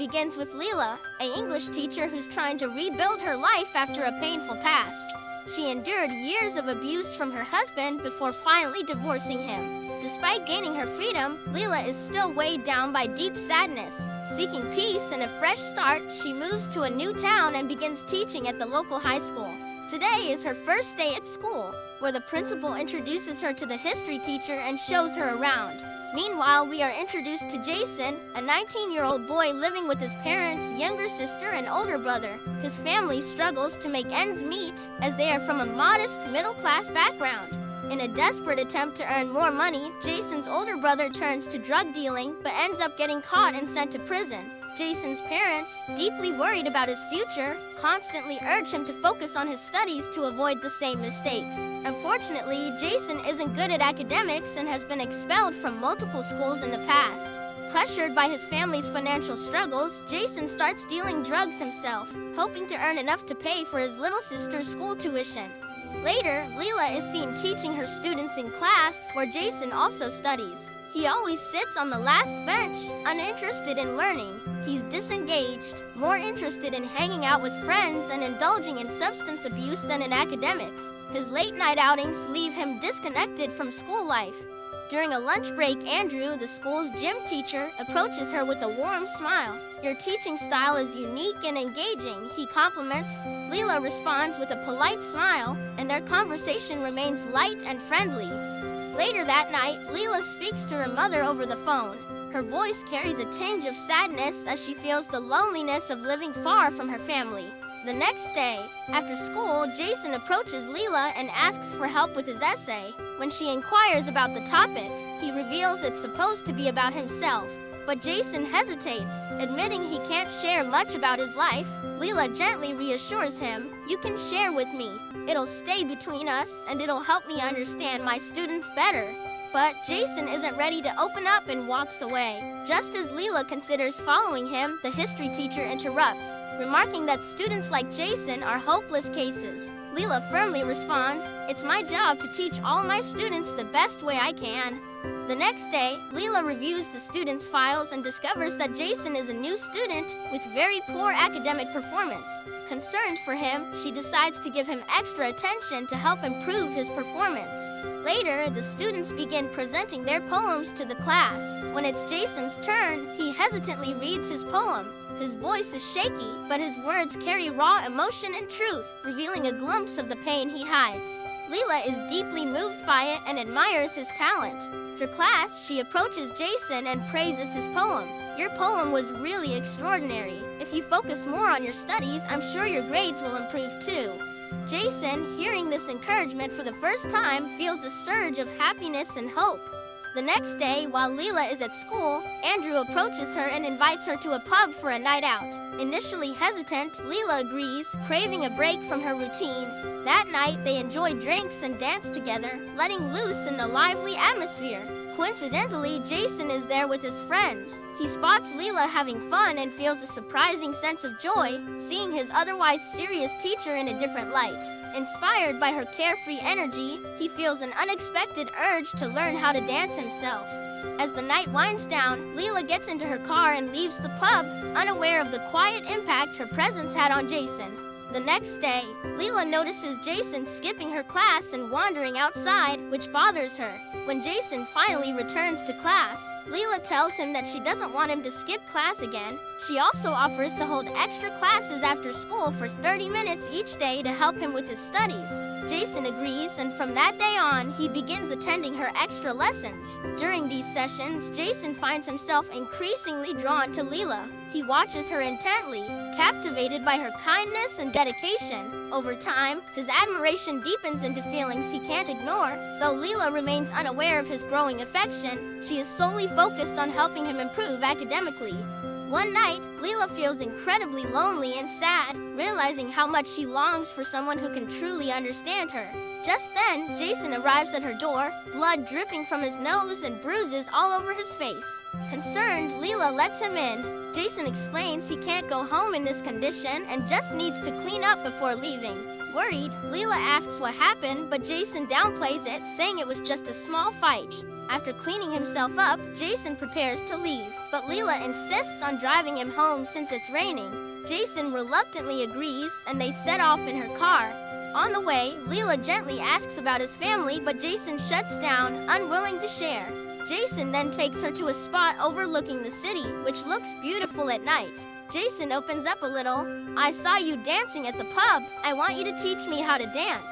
begins with Leela, an English teacher who's trying to rebuild her life after a painful past. She endured years of abuse from her husband before finally divorcing him. Despite gaining her freedom, Leela is still weighed down by deep sadness. Seeking peace and a fresh start, she moves to a new town and begins teaching at the local high school. Today is her first day at school, where the principal introduces her to the history teacher and shows her around. Meanwhile, we are introduced to Jason, a 19-year-old boy living with his parents, younger sister, and older brother. His family struggles to make ends meet, as they are from a modest, middle-class background. In a desperate attempt to earn more money, Jason's older brother turns to drug dealing, but ends up getting caught and sent to prison. Jason's parents, deeply worried about his future, constantly urge him to focus on his studies to avoid the same mistakes. Unfortunately, Jason isn't good at academics and has been expelled from multiple schools in the past. Pressured by his family's financial struggles, Jason starts dealing drugs himself, hoping to earn enough to pay for his little sister's school tuition. Later, Leela is seen teaching her students in class, where Jason also studies. He always sits on the last bench, uninterested in learning. He's disengaged, more interested in hanging out with friends and indulging in substance abuse than in academics. His late-night outings leave him disconnected from school life. During a lunch break, Andrew, the school's gym teacher, approaches her with a warm smile. "Your teaching style is unique and engaging," he compliments. Leela responds with a polite smile, and their conversation remains light and friendly. Later that night, Leela speaks to her mother over the phone. Her voice carries a tinge of sadness as she feels the loneliness of living far from her family. The next day, after school, Jason approaches Leela and asks for help with his essay. When she inquires about the topic, he reveals it's supposed to be about himself. But Jason hesitates, admitting he can't share much about his life. Leela gently reassures him, "You can share with me. It'll stay between us, and it'll help me understand my students better." But Jason isn't ready to open up and walks away. Just as Leela considers following him, the history teacher interrupts, remarking that students like Jason are hopeless cases. Leela firmly responds, "It's my job to teach all my students the best way I can." The next day, Leela reviews the students' files and discovers that Jason is a new student with very poor academic performance. Concerned for him, she decides to give him extra attention to help improve his performance. Later, the students begin presenting their poems to the class. When it's Jason's turn, he hesitantly reads his poem. His voice is shaky, but his words carry raw emotion and truth, revealing a glimpse of the pain he hides. Leela is deeply moved by it and admires his talent. After class, she approaches Jason and praises his poem. "Your poem was really extraordinary. If you focus more on your studies, I'm sure your grades will improve too." Jason, hearing this encouragement for the first time, feels a surge of happiness and hope. The next day, while Leela is at school, Andrew approaches her and invites her to a pub for a night out. Initially hesitant, Leela agrees, craving a break from her routine. That night, they enjoy drinks and dance together, letting loose in the lively atmosphere. Coincidentally, Jason is there with his friends. He spots Leela having fun and feels a surprising sense of joy, seeing his otherwise serious teacher in a different light. Inspired by her carefree energy, he feels an unexpected urge to learn how to dance himself. As the night winds down, Leela gets into her car and leaves the pub, unaware of the quiet impact her presence had on Jason. The next day, Leela notices Jason skipping her class and wandering outside, which bothers her. When Jason finally returns to class, Leela tells him that she doesn't want him to skip class again. She also offers to hold extra classes after school for 30 minutes each day to help him with his studies. Jason agrees, and from that day on, he begins attending her extra lessons. During these sessions, Jason finds himself increasingly drawn to Leela. He watches her intently, captivated by her kindness and dedication. Over time, his admiration deepens into feelings he can't ignore. Though Leela remains unaware of his growing affection, she is solely focused on helping him improve academically. One night, Leela feels incredibly lonely and sad, realizing how much she longs for someone who can truly understand her. Just then, Jason arrives at her door, blood dripping from his nose and bruises all over his face. Concerned, Leela lets him in. Jason explains he can't go home in this condition and just needs to clean up before leaving. Worried, Leela asks what happened, but Jason downplays it, saying it was just a small fight. After cleaning himself up, Jason prepares to leave, but Leela insists on driving him home since it's raining. Jason reluctantly agrees, and they set off in her car. On the way, Leela gently asks about his family, but Jason shuts down, unwilling to share. Jason then takes her to a spot overlooking the city, which looks beautiful at night. Jason opens up a little. "I saw you dancing at the pub. I want you to teach me how to dance."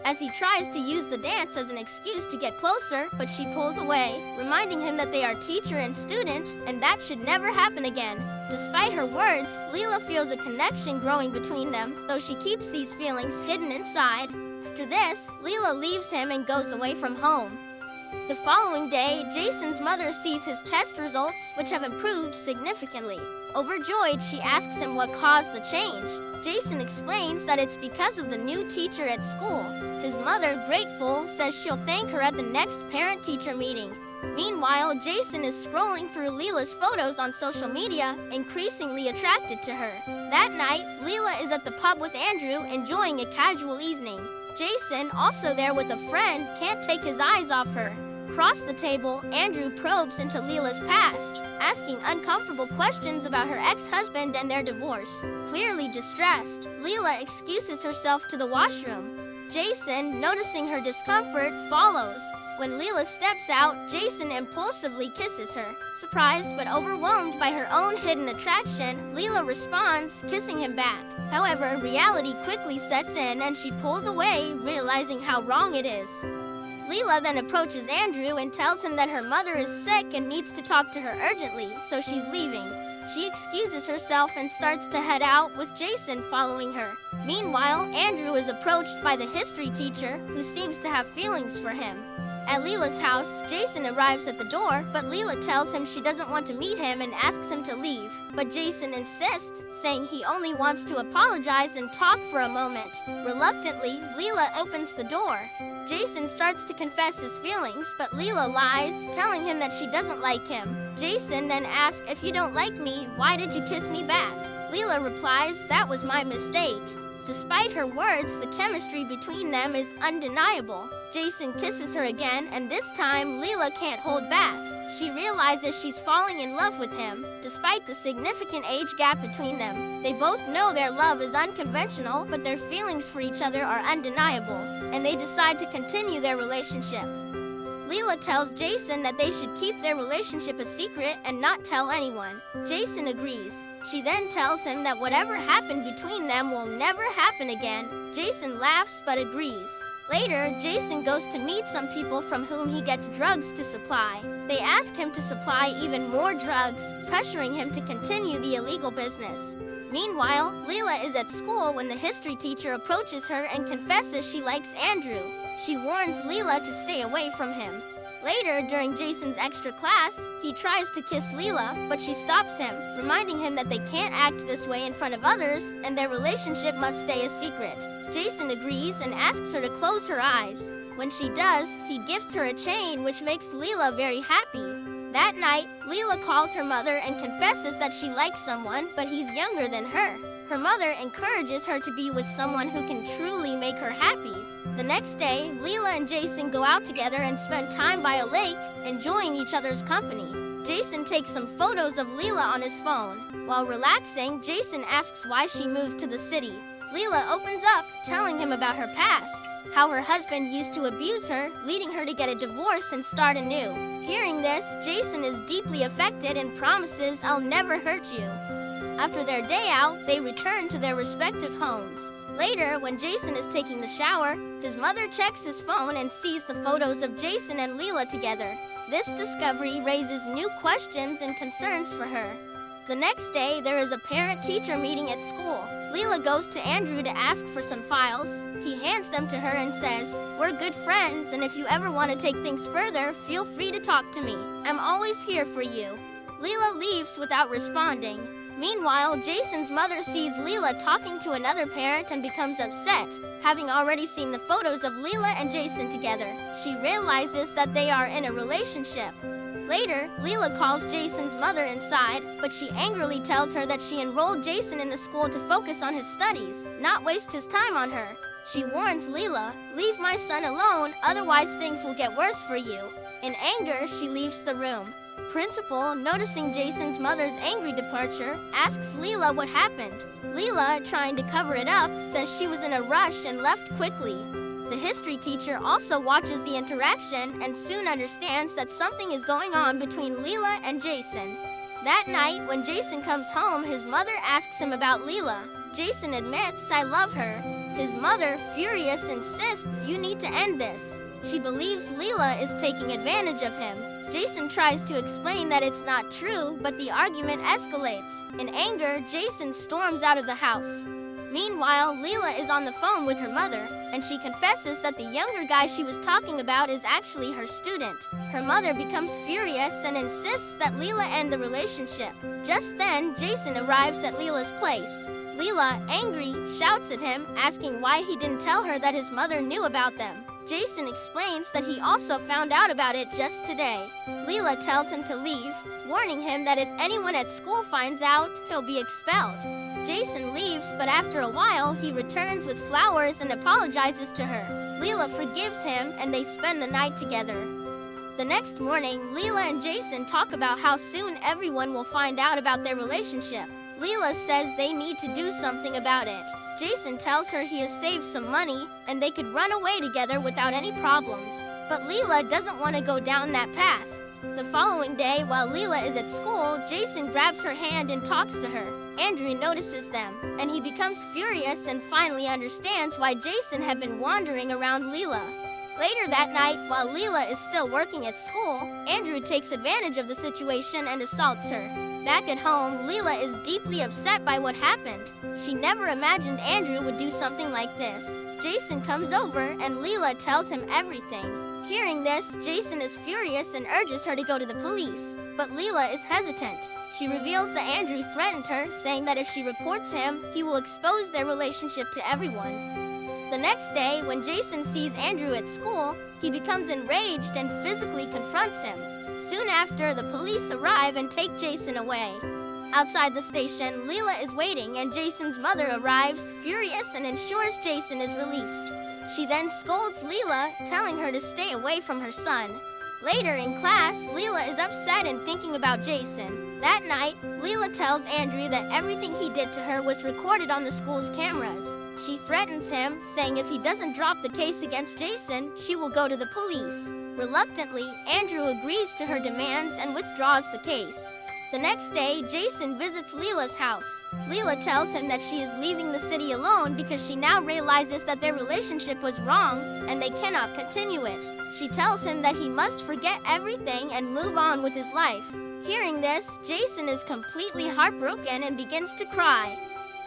As he tries to use the dance as an excuse to get closer, but she pulls away, reminding him that they are teacher and student, and that should never happen again. Despite her words, Leela feels a connection growing between them, though she keeps these feelings hidden inside. After this, Leela leaves him and goes away from home. The following day, Jason's mother sees his test results, which have improved significantly. Overjoyed, she asks him what caused the change. Jason explains that it's because of the new teacher at school. His mother, grateful, says she'll thank her at the next parent-teacher meeting. Meanwhile, Jason is scrolling through Leela's photos on social media, increasingly attracted to her. That night, Leela is at the pub with Andrew, enjoying a casual evening. Jason, also there with a friend, can't take his eyes off her. Across the table, Andrew probes into Leela's past, asking uncomfortable questions about her ex-husband and their divorce. Clearly distressed, Leela excuses herself to the washroom. Jason, noticing her discomfort, follows. When Leela steps out, Jason impulsively kisses her. Surprised but overwhelmed by her own hidden attraction, Leela responds, kissing him back. However, reality quickly sets in and she pulls away, realizing how wrong it is. Leela then approaches Andrew and tells him that her mother is sick and needs to talk to her urgently, so she's leaving. She excuses herself and starts to head out, with Jason following her. Meanwhile, Andrew is approached by the history teacher, who seems to have feelings for him. At Leela's house, Jason arrives at the door, but Leela tells him she doesn't want to meet him and asks him to leave. But Jason insists, saying he only wants to apologize and talk for a moment. Reluctantly, Leela opens the door. Jason starts to confess his feelings, but Leela lies, telling him that she doesn't like him. Jason then asks, "If you don't like me, why did you kiss me back?" Leela replies, "That was my mistake." Despite her words, the chemistry between them is undeniable. Jason kisses her again, and this time, Leela can't hold back. She realizes she's falling in love with him, despite the significant age gap between them. They both know their love is unconventional, but their feelings for each other are undeniable, and they decide to continue their relationship. Leela tells Jason that they should keep their relationship a secret and not tell anyone. Jason agrees. She then tells him that whatever happened between them will never happen again. Jason laughs but agrees. Later, Jason goes to meet some people from whom he gets drugs to supply. They ask him to supply even more drugs, pressuring him to continue the illegal business. Meanwhile, Leela is at school when the history teacher approaches her and confesses she likes Andrew. She warns Leela to stay away from him. Later, during Jason's extra class, he tries to kiss Leela, but she stops him, reminding him that they can't act this way in front of others, and their relationship must stay a secret. Jason agrees and asks her to close her eyes. When she does, he gifts her a chain, which makes Leela very happy. That night, Leela calls her mother and confesses that she likes someone, but he's younger than her. Her mother encourages her to be with someone who can truly make her happy. The next day, Leela and Jason go out together and spend time by a lake, enjoying each other's company. Jason takes some photos of Leela on his phone. While relaxing, Jason asks why she moved to the city. Leela opens up, telling him about her past, how her husband used to abuse her, leading her to get a divorce and start anew. Hearing this, Jason is deeply affected and promises, "I'll never hurt you." After their day out, they return to their respective homes. Later, when Jason is taking the shower, his mother checks his phone and sees the photos of Jason and Leela together. This discovery raises new questions and concerns for her. The next day, there is a parent-teacher meeting at school. Leela goes to Andrew to ask for some files. He hands them to her and says, "We're good friends, and if you ever want to take things further, feel free to talk to me. I'm always here for you." Leela leaves without responding. Meanwhile, Jason's mother sees Leela talking to another parent and becomes upset, having already seen the photos of Leela and Jason together. She realizes that they are in a relationship. Later, Leela calls Jason's mother inside, but she angrily tells her that she enrolled Jason in the school to focus on his studies, not waste his time on her. She warns Leela, "Leave my son alone, otherwise things will get worse for you." In anger, she leaves the room. Principal, noticing Jason's mother's angry departure, asks Leela what happened. Leela, trying to cover it up, says she was in a rush and left quickly. The history teacher also watches the interaction and soon understands that something is going on between Leela and Jason. That night, when Jason comes home, his mother asks him about Leela. Jason admits, "I love her." His mother, furious, insists, "You need to end this." She believes Leela is taking advantage of him. Jason tries to explain that it's not true, but the argument escalates. In anger, Jason storms out of the house. Meanwhile, Leela is on the phone with her mother, and she confesses that the younger guy she was talking about is actually her student. Her mother becomes furious and insists that Leela end the relationship. Just then, Jason arrives at Leela's place. Leela, angry, shouts at him, asking why he didn't tell her that his mother knew about them. Jason explains that he also found out about it just today. Leela tells him to leave, warning him that if anyone at school finds out, he'll be expelled. Jason leaves, but after a while, he returns with flowers and apologizes to her. Leela forgives him, and they spend the night together. The next morning, Leela and Jason talk about how soon everyone will find out about their relationship. Leela says they need to do something about it. Jason tells her he has saved some money, and they could run away together without any problems. But Leela doesn't want to go down that path. The following day, while Leela is at school, Jason grabs her hand and talks to her. Andrew notices them, and he becomes furious and finally understands why Jason had been wandering around Leela. Later that night, while Leela is still working at school, Andrew takes advantage of the situation and assaults her. Back at home, Leela is deeply upset by what happened. She never imagined Andrew would do something like this. Jason comes over and Leela tells him everything. Hearing this, Jason is furious and urges her to go to the police. But Leela is hesitant. She reveals that Andrew threatened her, saying that if she reports him, he will expose their relationship to everyone. The next day, when Jason sees Andrew at school, he becomes enraged and physically confronts him. Soon after, the police arrive and take Jason away. Outside the station, Leela is waiting and Jason's mother arrives, furious, and ensures Jason is released. She then scolds Leela, telling her to stay away from her son. Later in class, Leela is upset and thinking about Jason. That night, Leela tells Andrew that everything he did to her was recorded on the school's cameras. She threatens him, saying if he doesn't drop the case against Jason, she will go to the police. Reluctantly, Andrew agrees to her demands and withdraws the case. The next day, Jason visits Leela's house. Leela tells him that she is leaving the city alone because she now realizes that their relationship was wrong and they cannot continue it. She tells him that he must forget everything and move on with his life. Hearing this, Jason is completely heartbroken and begins to cry.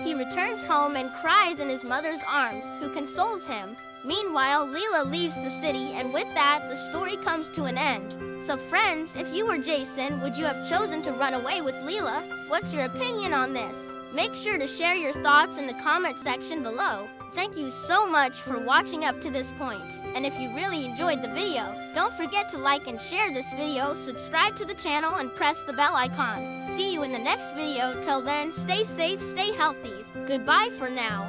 He returns home and cries in his mother's arms, who consoles him. Meanwhile, Leela leaves the city, and with that, the story comes to an end. So friends, if you were Jason, would you have chosen to run away with Leela? What's your opinion on this? Make sure to share your thoughts in the comment section below. Thank you so much for watching up to this point. And if you really enjoyed the video, don't forget to like and share this video, subscribe to the channel, and press the bell icon. See you in the next video. Till then, stay safe, stay healthy. Goodbye for now.